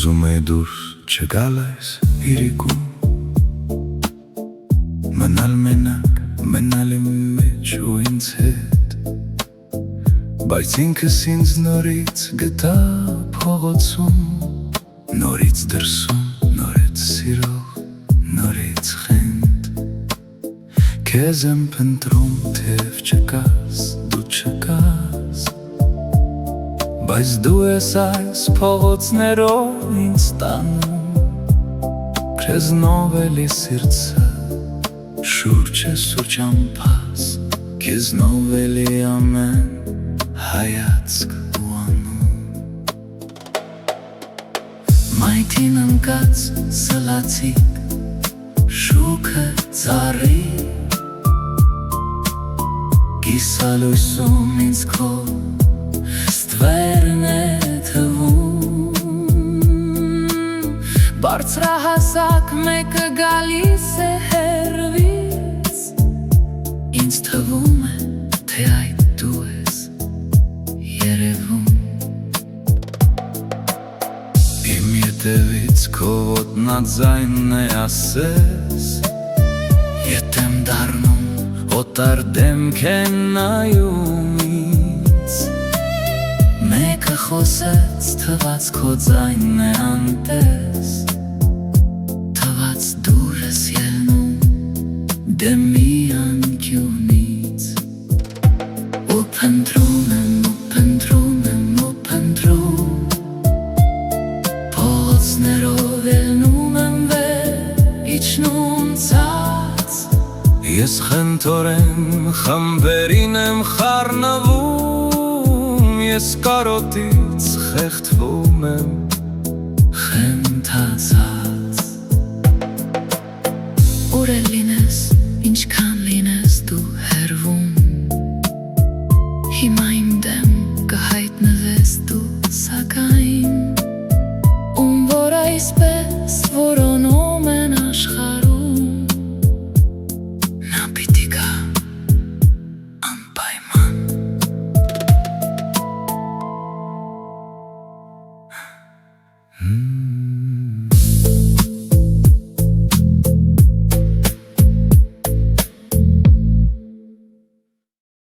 ուզում էի դուրս չգալ այս իրիկում, մնալ մենակ, մնալ իմ մեջ ու ինձ հետ, բայց ինքս ինձ նորից գտա փողոցում, նորից դրսում, նորից սիրող, նորից խենդ, քեզ եմ փնտրում, թեև չկաս, դու չկաս, բայց դու ես այս փողոցներով ինձ տանում, քեզնով էլի սիրտը շուրջ է սուրճամփաս, քեզնով էլի ամեն հայացք ու անում, մայթին ընկած սլացիկ, շուքը ծառի, կիսալույսում ինձ քո ստվերն է թվում, բարձրահասակ մեկը գալիս է հեռվից, ինձ թվում է, թե այդ դու ես երևում, իմ ետևից քո ոտնաձայնն է ասես, ետ եմ դառնում, օտար դեմք են նայում ինձ, մեկը խոսեց, թվաց քո ձայնն է անտես, թվաց դուր ես ելնում դեմի անկյունից, ու փնտրում եմ, ու փնտրում եմ, ու փնտրում, փողոցներով ելնում եմ վեր, իջնում ցած, ես խնդորեմ, խմբերին եմ խառնվում, ես կարոտից խեղդվում եմ, խենթացած, ուր էլ լինես, ինչքան լինես դու հեռվում, հիմա իմ դեմ կհայտնվես դու սակայն, ում որ այսպես որոնում են աշխարհում, նա պիտի գա